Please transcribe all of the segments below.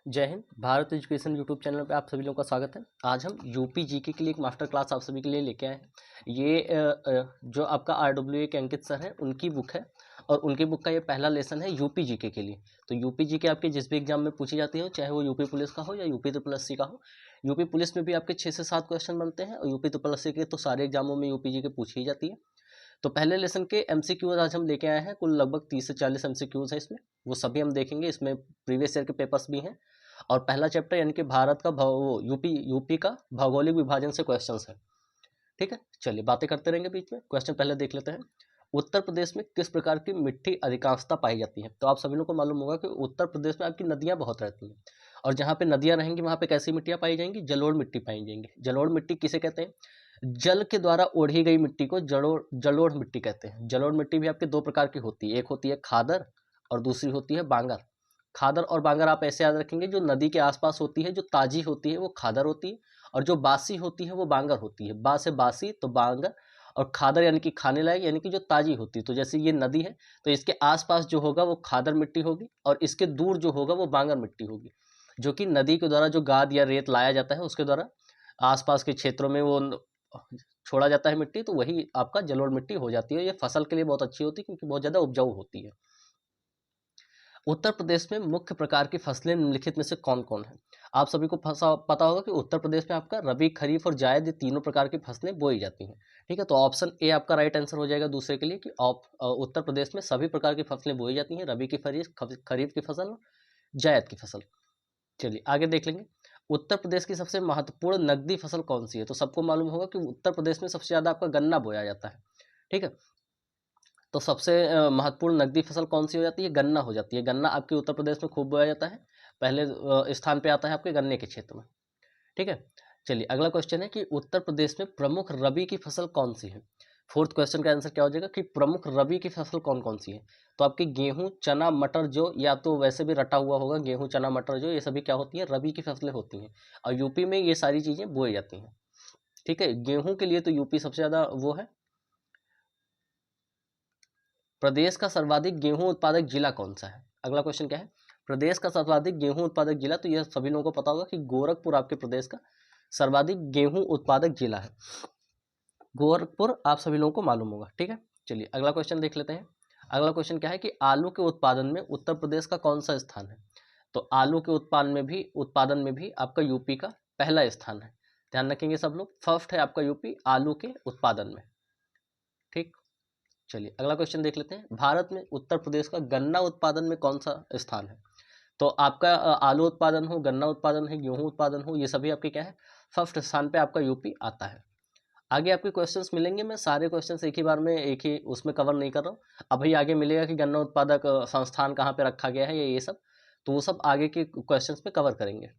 जय Hind. Bharat education YouTube channel पे आप सभी लोगों का स्वागत है। आज हम यूपी जीके के लिए एक मास्टर क्लास आप सभी के लिए लेके आए हैं। ये जो आपका RWA के अंकित सर है उनकी बुक है और उनकी बुक का ये पहला लेसन है यूपी जीके के लिए। तो यूपी जीके आपके जिस भी एग्जाम में पूछी जाती है, चाहे वो यूपी पुलिस का हो या यूपी SSC का हो। यूपी पुलिस में भी आपके 6 से 7 क्वेश्चन बनते हैं और यूपी SSC के तो सारे एग्जामों में यूपी जीके पूछी ही जाती है। तो पहले लेसन के एमसीक्यूज आज हम लेके आए हैं। कुल लगभग 30 से 40 एमसीक्यूज हैं इसमें, वो सभी हम देखेंगे। इसमें प्रीवियस ईयर के पेपर्स भी हैं और पहला चैप्टर यानी कि भारत का वो यूपी का भौगोलिक विभाजन से क्वेश्चंस है। ठीक है, चलिए बातें करते रहेंगे बीच में। क्वेश्चन पहले देख लेते हैं। उत्तर प्रदेश में किस प्रकार की मिट्टी अधिकांशता पाई जाती है? तो आप सभी लोगों को मालूम होगा कि उत्तर प्रदेश में आपकी नदियां बहुत रहती हैं और जहाँ पे नदियां रहेंगी वहाँ पे कैसी मिट्टियां पाई जाएंगी? जलोढ़ मिट्टी पाई जाएंगी। जलोढ़ मिट्टी किसे कहते हैं? जल के द्वारा ओढ़ी गई मिट्टी को जलोढ़ मिट्टी कहते हैं। जलोढ़ मिट्टी भी आपके दो प्रकार की होती है, एक होती है खादर और दूसरी होती है बांगर। खादर और बांगर आप ऐसे याद रखेंगे, जो नदी के आसपास होती है, जो ताजी होती है वो खादर होती है और जो बासी होती है वो बांगर होती है। बा से बासी तो बांगर, और खादर यानी कि खाने लायक यानी कि जो ताजी होती है। तो जैसे ये नदी है तो इसके आसपास जो होगा वो खादर मिट्टी होगी और इसके दूर जो होगा वो बांगर मिट्टी होगी, जो कि नदी के द्वारा जो गाद या रेत लाया जाता है उसके द्वारा आसपास के क्षेत्रों में वो छोड़ा जाता है मिट्टी, तो वही आपका जलोढ़ मिट्टी हो जाती है। ये फसल के लिए बहुत अच्छी होती है क्योंकि बहुत ज़्यादा उपजाऊ होती है। उत्तर प्रदेश में मुख्य प्रकार की फसलें निम्नलिखित में से कौन कौन है? आप सभी को पता होगा कि उत्तर प्रदेश में आपका रबी, खरीफ और जायद, ये तीनों प्रकार की फसलें बोई जाती हैं। ठीक है, तो ऑप्शन ए आपका राइट आंसर हो जाएगा दूसरे के लिए कि उत्तर प्रदेश में सभी प्रकार की फसलें बोई जाती हैं, रबी की खरीफ की फसल और जायद की फसल। चलिए आगे देख लेंगे। उत्तर प्रदेश की सबसे महत्वपूर्ण नकदी फसल कौन सी है? तो सबको मालूम होगा कि उत्तर प्रदेश में सबसे ज़्यादा आपका गन्ना बोया जाता है। ठीक है, तो सबसे महत्वपूर्ण नकदी फसल कौन सी हो जाती है? गन्ना हो जाती है। गन्ना आपके उत्तर प्रदेश में खूब बोया जाता है, पहले स्थान पे आता है आपके गन्ने के क्षेत्र में। ठीक है, चलिए अगला क्वेश्चन है कि उत्तर प्रदेश में प्रमुख रबी की फसल कौन सी है? फोर्थ क्वेश्चन का आंसर क्या हो जाएगा कि प्रमुख रबी की फसल कौन कौन सी है? तो आपकी गेहूं, चना, मटर, जो या तो वैसे भी रटा हुआ होगा, गेहूं, चना, मटर, जो ये सभी क्या होती है? रबी की फसलें होती हैं और यूपी में ये सारी चीजें बोई जाती हैं। ठीक है, गेहूं के लिए तो यूपी सबसे ज्यादा वो है। प्रदेश का सर्वाधिक गेहूं उत्पादक जिला कौन सा है? अगला क्वेश्चन क्या है? प्रदेश का सर्वाधिक गेहूं उत्पादक जिला, तो यह सभी लोगों को पता होगा कि गोरखपुर आपके प्रदेश का सर्वाधिक गेहूं उत्पादक जिला है। गोरखपुर आप सभी लोगों को मालूम होगा। ठीक है, चलिए अगला क्वेश्चन देख लेते हैं। अगला क्वेश्चन क्या है कि आलू के उत्पादन में उत्तर प्रदेश का कौन सा स्थान है? तो आलू के उत्पादन में भी आपका यूपी का पहला स्थान है। ध्यान रखेंगे सब लोग, फर्स्ट है आपका यूपी आलू के उत्पादन में। ठीक, चलिए अगला क्वेश्चन देख लेते हैं। भारत में उत्तर प्रदेश का गन्ना उत्पादन में कौन सा स्थान है? तो आपका आलू उत्पादन हो, गन्ना उत्पादन है, गेहूं उत्पादन हो, ये सभी आपके क्या है? फर्स्ट स्थान पे आपका यूपी आता है। आगे आपके क्वेश्चंस मिलेंगे, मैं सारे क्वेश्चंस एक ही बार में एक ही उसमें कवर नहीं कर रहा हूँ। अभी आगे मिलेगा कि गन्ना उत्पादक संस्थान कहाँ पे रखा गया है, ये सब, तो वो सब आगे के क्वेश्चंस में कवर करेंगे।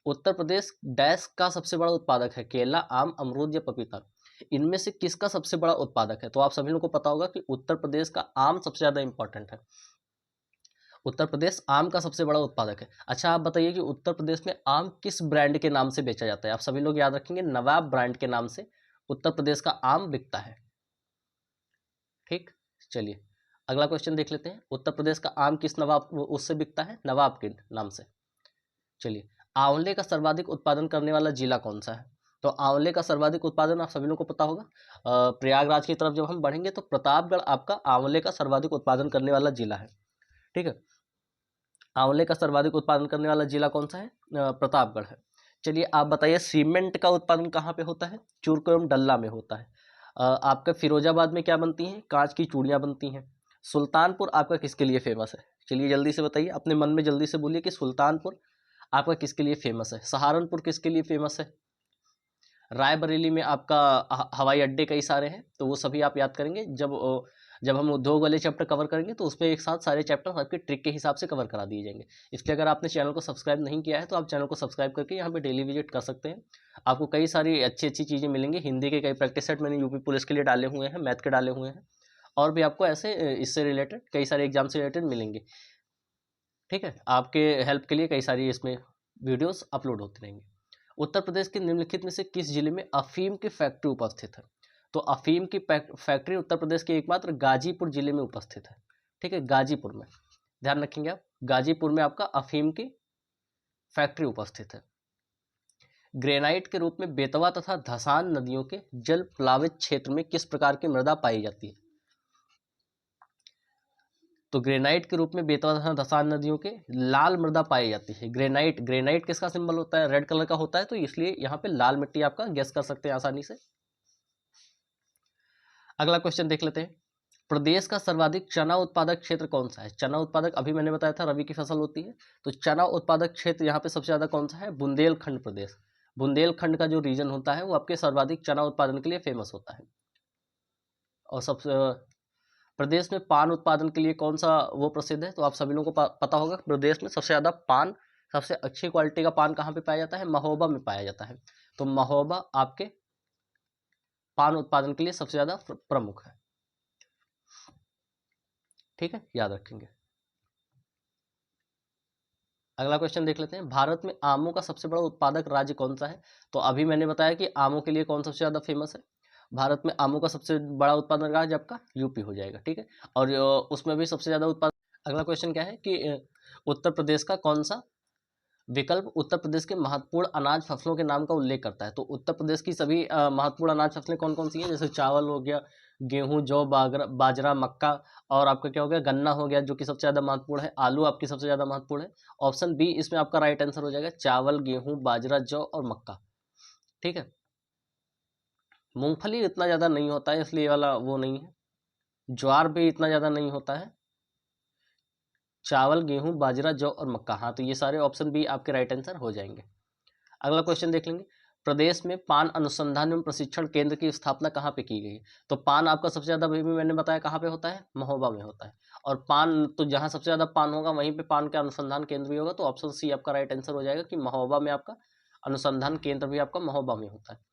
उत्तर प्रदेश डैश का सबसे बड़ा उत्पादक है? केला, आम, अमरूद या पपीता? इनमें से किसका सबसे बड़ा उत्पादक है? तो आप सभी लोगों को पता होगा कि उत्तर प्रदेश का आम सबसे ज्यादा इंपॉर्टेंट है। उत्तर प्रदेश आम का सबसे बड़ा उत्पादक है। अच्छा आप बताइए कि उत्तर प्रदेश में आम किस ब्रांड के नाम से बेचा जाता है? आप सभी लोग याद रखेंगे, नवाब ब्रांड के नाम से उत्तर प्रदेश का आम बिकता है। ठीक, चलिए अगला क्वेश्चन देख लेते हैं। उत्तर प्रदेश का आम किस नवाब उससे बिकता है? नवाब के नाम से। चलिए, आंवले का सर्वाधिक उत्पादन करने वाला जिला कौन सा है? तो आंवले का सर्वाधिक उत्पादन आप सभी लोगों को पता होगा। प्रयागराज की तरफ जब हम बढ़ेंगे तो प्रतापगढ़ आपका आंवले का सर्वाधिक उत्पादन करने वाला जिला है। ठीक है, आंवले का सर्वाधिक उत्पादन करने वाला जिला कौन सा है? प्रतापगढ़ है। चलिए आप बताइए, सीमेंट का उत्पादन कहाँ पे होता है? चूरक एवं डल्ला में होता है। आपका फिरोजाबाद में क्या बनती हैं? कांच की चूड़ियाँ बनती हैं। सुल्तानपुर आपका किसके लिए फेमस है? चलिए जल्दी से बताइए, अपने मन में जल्दी से बोलिए कि सुल्तानपुर आपका किसके लिए फेमस है? सहारनपुर किसके लिए फेमस है? रायबरेली में आपका हवाई अड्डे कई सारे हैं, तो वो सभी आप याद करेंगे जब हम उद्योग वाले चैप्टर कवर करेंगे, तो उसमें एक साथ सारे चैप्टर आपके ट्रिक के हिसाब से कवर करा दिए जाएंगे। इसलिए अगर आपने चैनल को सब्सक्राइब नहीं किया है तो आप चैनल को सब्सक्राइब करके यहाँ पे डेली विजिट कर सकते हैं। आपको कई सारी अच्छी अच्छी चीज़ें मिलेंगी। हिंदी के कई प्रैक्टिस सेट मैंने यूपी पुलिस के लिए डाले हुए हैं, मैथ के डाले हुए हैं, और भी आपको ऐसे इससे रिलेटेड कई सारे एग्जाम से रिलेटेड मिलेंगे। ठीक है, आपके हेल्प के लिए कई सारी इसमें वीडियोस अपलोड होती रहेंगी। उत्तर प्रदेश के निम्नलिखित में से किस जिले में अफीम की फैक्ट्री उपस्थित है? तो अफीम की फैक्ट्री उत्तर प्रदेश के एकमात्र गाजीपुर जिले में उपस्थित है। ठीक है, गाजीपुर में, ध्यान रखेंगे आप, गाजीपुर में आपका अफीम की फैक्ट्री उपस्थित है। ग्रेनाइट के रूप में बेतवा तथा धसान नदियों के जल प्लावित क्षेत्र में किस प्रकार की मृदा पाई जाती है? तो ग्रेनाइट के रूप में बेतवा तथा धसान नदियों के लाल मृदा पाई जाती है। ग्रेनाइट, ग्रेनाइट किसका सिंबल होता है? रेड कलर का होता है, तो इसलिए यहाँ पे लाल मिट्टी आपका गेस कर सकते हैं आसानी से। अगला क्वेश्चन देख लेते हैं। प्रदेश का सर्वाधिक चना उत्पादक क्षेत्र कौन सा है? चना उत्पादक अभी मैंने बताया था रबी की फसल होती है, तो चना उत्पादक क्षेत्र यहाँ पे सबसे ज्यादा कौन सा है? बुंदेलखंड प्रदेश। बुंदेलखंड का जो रीजन होता है वो आपके सर्वाधिक चना उत्पादन के लिए फेमस होता है। और सबसे प्रदेश में पान उत्पादन के लिए कौन सा वो प्रसिद्ध है? तो आप सभी लोगों को पता होगा प्रदेश में सबसे ज्यादा पान, सबसे अच्छी क्वालिटी का पान कहाँ पे पाया जाता है? महोबा में पाया जाता है। तो महोबा आपके पान उत्पादन के लिए सबसे ज्यादा प्रमुख है। ठीक है, याद रखेंगे। अगला क्वेश्चन देख लेते हैं। भारत में आमों का सबसे बड़ा उत्पादक राज्य कौन सा है? तो अभी मैंने बताया कि आमों के लिए कौन सबसे ज्यादा फेमस है। भारत में आमों का सबसे बड़ा उत्पादन राज्य आपका यूपी हो जाएगा। ठीक है, और उसमें भी सबसे ज्यादा उत्पादन। अगला क्वेश्चन क्या है कि उत्तर प्रदेश का कौन सा विकल्प उत्तर प्रदेश के महत्वपूर्ण अनाज फसलों के नाम का उल्लेख करता है? तो उत्तर प्रदेश की सभी महत्वपूर्ण अनाज फसलें कौन कौन सी हैं? जैसे चावल हो गया, गेहूं, जौ, बाजरा, मक्का, और आपका क्या हो गया? गन्ना हो गया, जो कि सबसे ज्यादा महत्वपूर्ण है। आलू आपकी सबसे ज्यादा महत्वपूर्ण है। ऑप्शन बी इसमें आपका राइट आंसर हो जाएगा, चावल, गेहूं, बाजरा, जौ और मक्का। ठीक है, मूंगफली इतना ज्यादा नहीं होता है इसलिए वाला वो नहीं है। ज्वार भी इतना ज्यादा नहीं होता है। चावल, गेहूं, बाजरा, जौ और मक्का, हाँ, तो ये सारे ऑप्शन बी आपके राइट आंसर हो जाएंगे। अगला क्वेश्चन देख लेंगे। प्रदेश में पान अनुसंधान एवं प्रशिक्षण केंद्र की स्थापना कहाँ पे की गई है? तो पान आपका सबसे ज्यादा भी मैंने बताया कहाँ पे होता है? महोबा में होता है। और पान तो जहाँ सबसे ज्यादा पान होगा वहीं पे पान का अनुसंधान केंद्र भी होगा, तो ऑप्शन सी आपका राइट आंसर हो जाएगा कि महोबा में आपका अनुसंधान केंद्र भी आपका महोबा में होता है।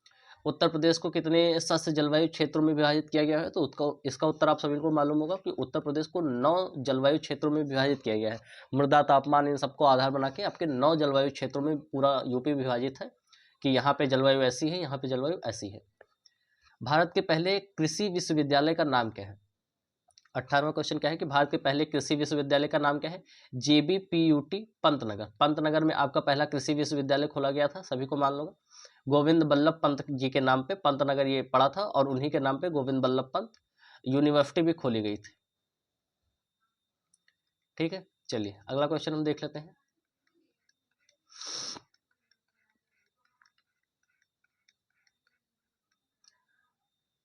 उत्तर प्रदेश को कितने सस्य जलवायु क्षेत्रों में विभाजित किया गया है? तो इसका उत्तर आप सभी को मालूम होगा कि उत्तर प्रदेश को 9 जलवायु क्षेत्रों में विभाजित किया गया है। मृदा, तापमान, इन सबको आधार बना के आपके 9 जलवायु क्षेत्रों में पूरा यूपी विभाजित है कि यहाँ पे जलवायु ऐसी है, यहाँ पे जलवायु ऐसी है। भारत के पहले कृषि विश्वविद्यालय का नाम क्या है? 18वां क्वेश्चन क्या है कि भारत के पहले कृषि विश्वविद्यालय का नाम क्या है? JBPUT पंतनगर। पंतनगर में आपका पहला कृषि विश्वविद्यालय खोला गया था, सभी को मालूम होगा। गोविंद बल्लभ पंत जी के नाम पे पंतनगर ये पड़ा था, और उन्हीं के नाम पे गोविंद बल्लभ पंत यूनिवर्सिटी भी खोली गई थी। ठीक है, चलिए अगला क्वेश्चन हम देख लेते हैं।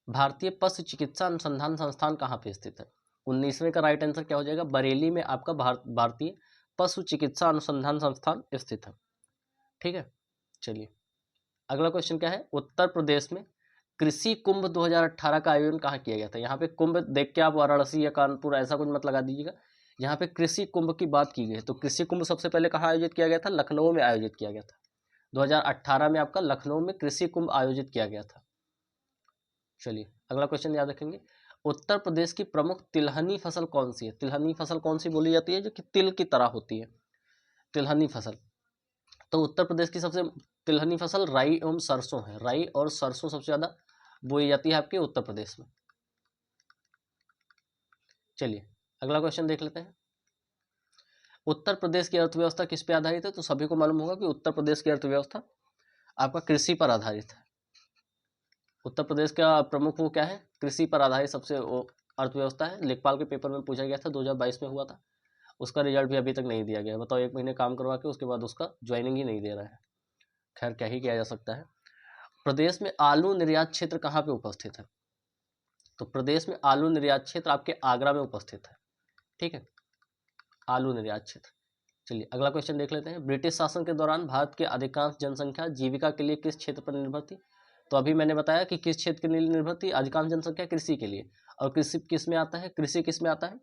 भारतीय पशु चिकित्सा अनुसंधान संस्थान कहाँ पे स्थित है? 19वें का राइट आंसर क्या हो जाएगा? बरेली में आपका भारतीय पशु चिकित्सा अनुसंधान संस्थान स्थित है। ठीक है, चलिए अगला क्वेश्चन क्या है। उत्तर प्रदेश में कृषि कुंभ 2018 का आयोजन कहाँ किया गया था? यहाँ पे कुंभ देख के आप वाराणसी या कानपुर ऐसा कुछ मत लगा दीजिएगा। यहाँ पे कृषि कुंभ की बात की गई है, तो कृषि कुंभ सबसे पहले कहाँ आयोजित किया गया था? लखनऊ में आयोजित किया गया था। 2018 में आपका लखनऊ में कृषि कुंभ आयोजित किया गया था। चलिए अगला क्वेश्चन याद रखेंगे। उत्तर प्रदेश की प्रमुख तिलहनी फसल कौन सी है? तिलहनी फसल कौन सी बोली जाती है जो कि तिल की तरह होती है? तिलहनी फसल, तो उत्तर प्रदेश की सबसे तिलहनी फसल राई एवं सरसों है। राई और सरसों सबसे ज्यादा बोई जाती है आपके उत्तर प्रदेश में। चलिए अगला क्वेश्चन देख लेते हैं। उत्तर प्रदेश की अर्थव्यवस्था किस पे आधारित है? तो सभी को मालूम होगा कि उत्तर प्रदेश की अर्थव्यवस्था आपका कृषि पर आधारित है। उत्तर प्रदेश का प्रमुख वो क्या है? कृषि पर आधारित सबसे अर्थव्यवस्था है। लेखपाल के पेपर में पूछा गया था, 2022 में हुआ था। उसका रिजल्ट भी अभी तक नहीं दिया गया। बताओ, 1 महीने काम करवा के उसके बाद उसका ज्वाइनिंग ही नहीं दे रहा है। खैर, क्या ही किया जा सकता है। प्रदेश में आलू निर्यात क्षेत्र कहाँ पे उपस्थित है? तो प्रदेश में आलू निर्यात क्षेत्र आपके आगरा में उपस्थित है। ठीक है, आलू निर्यात क्षेत्र। चलिए अगला क्वेश्चन देख लेते हैं। ब्रिटिश शासन के दौरान भारत की अधिकांश जनसंख्या जीविका के लिए किस क्षेत्र पर निर्भर थी? तो अभी मैंने बताया कि किस क्षेत्र के लिए निर्भर थी। अधिकांश जनसंख्या कृषि के लिए। और कृषि किस में आता है? कृषि किस में आता है?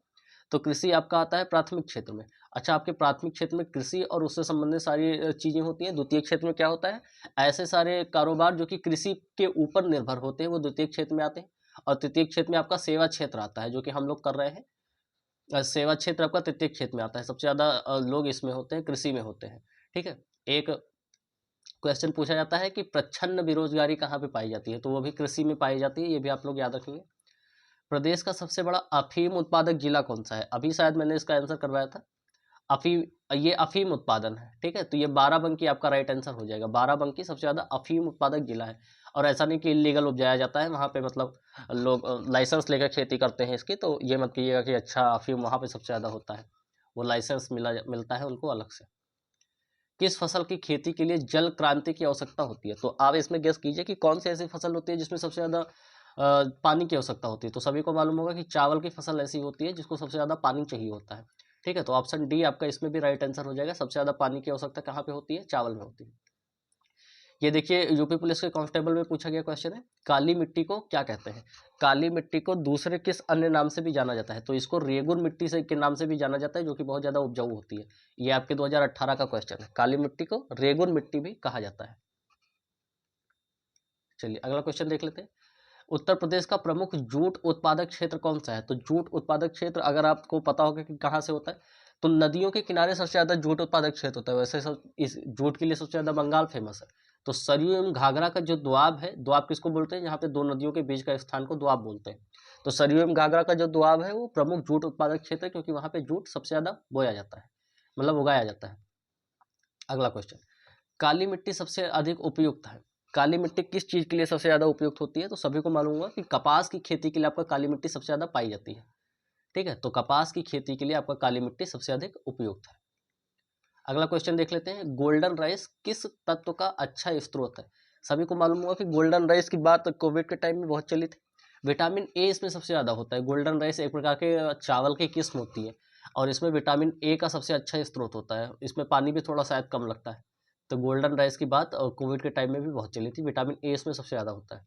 तो कृषि आपका आता है प्राथमिक क्षेत्र में। अच्छा, आपके प्राथमिक क्षेत्र में कृषि और उससे संबंधित सारी चीजें होती हैं। द्वितीय क्षेत्र में क्या होता है? ऐसे सारे कारोबार जो कि कृषि के ऊपर निर्भर होते हैं, वो द्वितीय क्षेत्र में आते हैं। और तृतीय क्षेत्र में आपका सेवा क्षेत्र आता है, जो कि हम लोग कर रहे हैं। सेवा क्षेत्र आपका तृतीय क्षेत्र में आता है। सबसे ज्यादा लोग इसमें होते हैं, कृषि में होते हैं। ठीक है, एक क्वेश्चन पूछा जाता है कि प्रच्छन्न बेरोजगारी कहाँ पे पाई जाती है? तो वो भी कृषि में पाई जाती है, ये भी आप लोग याद रखेंगे। प्रदेश का सबसे बड़ा अफीम उत्पादक जिला कौन सा है? अभी शायद मैंने इसका आंसर करवाया था। अफीम, ये अफीम उत्पादन है, ठीक है। तो ये बाराबंकी आपका राइट आंसर हो जाएगा। बाराबंकी सबसे ज़्यादा अफीम उत्पादक जिला है। और ऐसा नहीं कि इलीगल उपजाया जाता है वहाँ पे, मतलब लोग लाइसेंस लेकर खेती करते हैं इसकी, तो ये मत कीजिएगा कि अच्छा अफीम वहाँ पे सबसे ज़्यादा होता है, वो लाइसेंस मिलता है उनको अलग से। किस फसल की खेती के लिए जल क्रांति की आवश्यकता होती है? तो आप इसमें गेस कीजिए कि कौन सी ऐसी फसल होती है जिसमें सबसे ज़्यादा पानी की आवश्यकता होती है। तो सभी को मालूम होगा कि चावल की फसल ऐसी होती है जिसको सबसे ज़्यादा पानी चाहिए होता है, ठीक है। तो ऑप्शन डी आपका इसमें भी राइट आंसर हो जाएगा। सबसे ज़्यादा पानी की आवश्यकता कहाँ पे होती है? चावल में होती है। ये देखिए यूपी पुलिस के कांस्टेबल में पूछा गया क्वेश्चन है, काली मिट्टी को क्या कहते हैं? काली मिट्टी को दूसरे किस अन्य नाम से भी जाना जाता है? तो इसको रेगुन मिट्टी से के नाम से भी जाना जाता है, जो कि बहुत ज़्यादा उपजाऊ होती है। ये आपके 2018 का क्वेश्चन है। काली मिट्टी को रेगुन मिट्टी भी कहा जाता है। चलिए अगला क्वेश्चन देख लेते हैं। उत्तर प्रदेश का प्रमुख जूट उत्पादक क्षेत्र कौन सा है? तो जूट उत्पादक क्षेत्र अगर आपको पता होगा कि कहाँ से होता है, तो नदियों के किनारे सबसे ज़्यादा जूट उत्पादक क्षेत्र होता है। वैसे सब इस जूट के लिए सबसे ज़्यादा बंगाल फेमस है। तो सरयू एवं घाघरा का जो दोआब है, दोआब किसको बोलते हैं? जहाँ पे दो नदियों के बीच का स्थान को दोआब बोलते हैं। तो सरयू एवं घाघरा का जो दोआब है वो प्रमुख जूट उत्पादक क्षेत्र है, क्योंकि वहाँ पे जूट सबसे ज़्यादा बोया जाता है, मतलब उगाया जाता है। अगला क्वेश्चन, काली मिट्टी सबसे अधिक उपयुक्त है। काली मिट्टी किस चीज़ के लिए सबसे ज़्यादा उपयुक्त होती है? तो सभी को मालूम होगा कि कपास की खेती के लिए आपका काली मिट्टी सबसे ज़्यादा पाई जाती है, ठीक है। तो कपास की खेती के लिए आपका काली मिट्टी सबसे अधिक उपयुक्त है। अगला क्वेश्चन देख लेते हैं, गोल्डन राइस किस तत्व का अच्छा स्रोत है? सभी को मालूम होगा कि गोल्डन राइस की बात कोविड के टाइम में बहुत चली थी। विटामिन ए इसमें सबसे ज़्यादा होता है। गोल्डन राइस एक प्रकार के चावल की किस्म होती है, और इसमें विटामिन ए का सबसे अच्छा स्रोत होता है। इसमें पानी भी थोड़ा शायद कम लगता है। तो गोल्डन राइस की बात कोविड के टाइम में भी बहुत चली थी। विटामिन ए इसमें सबसे ज़्यादा होता है।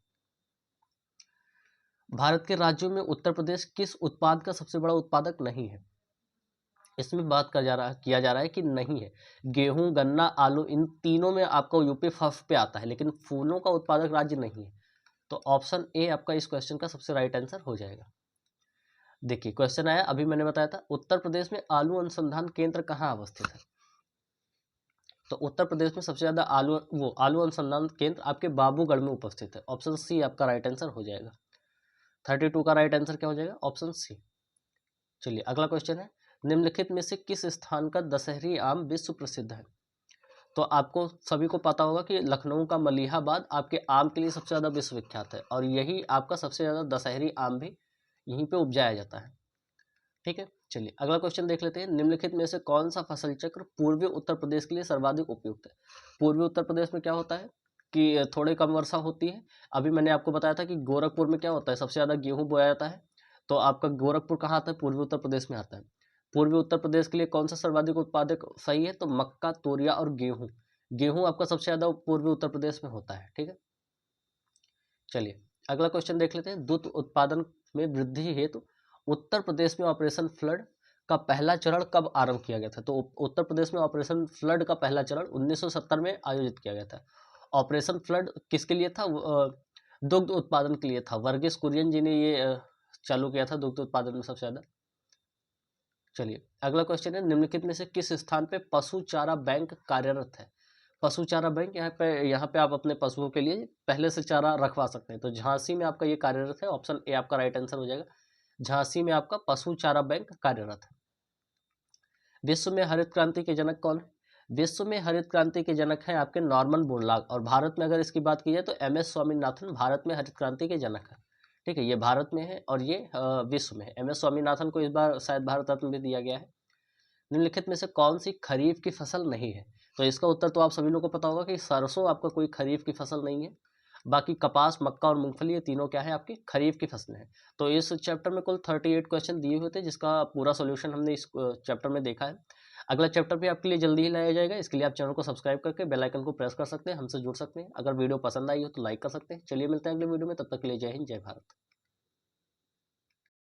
भारत के राज्यों में उत्तर प्रदेश किस उत्पाद का सबसे बड़ा उत्पादक नहीं है? इसमें बात किया जा रहा है कि नहीं है। गेहूं, गन्ना, आलू, इन तीनों में आपका यूपी फर्स्ट पे आता है, लेकिन फूलों का उत्पादक राज्य नहीं है। तो ऑप्शन ए आपका इस क्वेश्चन का सबसे राइट आंसर हो जाएगा। देखिए क्वेश्चन आया, अभी मैंने बताया था, उत्तर प्रदेश में आलू अनुसंधान केंद्र कहाँ अवस्थित है? तो उत्तर प्रदेश में सबसे ज्यादा आलू अनुसंधान केंद्र आपके बाबूगढ़ में उपस्थित है। ऑप्शन सी आपका राइट आंसर हो जाएगा। 32 का राइट आंसर क्या हो जाएगा? Option C. चलिए अगला क्वेश्चन है, निम्नलिखित में से किस स्थान का दशहरी आम विश्व प्रसिद्ध है? तो आपको सभी को पता होगा कि लखनऊ का मलिहाबाद आपके आम के लिए सबसे ज़्यादा विश्वविख्यात है, और यही आपका सबसे ज़्यादा दशहरी आम भी यहीं पे उपजाया जाता है, ठीक है। चलिए अगला क्वेश्चन देख लेते हैं, निम्नलिखित में से कौन सा फसल चक्र पूर्वी उत्तर प्रदेश के लिए सर्वाधिक उपयुक्त है? पूर्वी उत्तर प्रदेश में क्या होता है कि थोड़ी कम वर्षा होती है। अभी मैंने आपको बताया था कि गोरखपुर में क्या होता है, सबसे ज़्यादा गेहूँ बोया जाता है। तो आपका गोरखपुर कहाँ आता है? पूर्वी उत्तर प्रदेश में आता है। पूर्वी उत्तर प्रदेश के लिए कौन सा सर्वाधिक उत्पादक सही है? तो मक्का, तोरिया और गेहूँ। गेहूँ आपका सबसे ज़्यादा पूर्वी उत्तर प्रदेश में होता है, ठीक है। चलिए अगला क्वेश्चन देख लेते हैं, दूध उत्पादन में वृद्धि हेतु उत्तर प्रदेश में ऑपरेशन फ्लड का पहला चरण कब आरंभ किया गया था? तो उत्तर प्रदेश में ऑपरेशन फ्लड का पहला चरण 1970 में आयोजित किया गया था। ऑपरेशन फ्लड किसके लिए था? दुग्ध उत्पादन के लिए था। वर्गीस कुरियन जी ने ये चालू किया था दुग्ध उत्पादन में सबसे ज़्यादा। चलिए अगला क्वेश्चन है, निम्नलिखित में से किस स्थान पे पशु चारा बैंक कार्यरत है? पशु चारा बैंक यहाँ पे आप अपने पशुओं के लिए पहले से चारा रखवा सकते हैं। तो झांसी में आपका ये कार्यरत है। ऑप्शन ए आपका राइट आंसर हो जाएगा। झांसी में आपका पशु चारा बैंक कार्यरत है। विश्व में हरित क्रांति के जनक कौन है? विश्व में हरित क्रांति के जनक हैं आपके नॉर्मन बोरलॉग, और भारत में अगर इसकी बात की जाए तो एम.एस. स्वामीनाथन भारत में हरित क्रांति के जनक है, ठीक है। ये भारत में है और ये विश्व में है। एम.एस. स्वामीनाथन को इस बार शायद भारत रत्न भी दिया गया है। निम्नलिखित में से कौन सी खरीफ की फसल नहीं है? तो इसका उत्तर तो आप सभी लोगों को पता होगा कि सरसों आपका कोई खरीफ की फसल नहीं है। बाकी कपास, मक्का और मूंगफली, ये तीनों क्या है? आपकी खरीफ की फसलें हैं। तो इस चैप्टर में कुल 38 क्वेश्चन दिए हुए थे, जिसका पूरा सॉल्यूशन हमने इस चैप्टर में देखा है। अगला चैप्टर भी आपके लिए जल्दी ही लाया जाएगा। इसके लिए आप चैनल को सब्सक्राइब करके बेल आइकन को प्रेस कर सकते हैं, हमसे जुड़ सकते हैं। अगर वीडियो पसंद आई हो तो लाइक कर सकते हैं। चलिए मिलते हैं अगले वीडियो में, तब तक के लिए जय हिंद, जय भारत।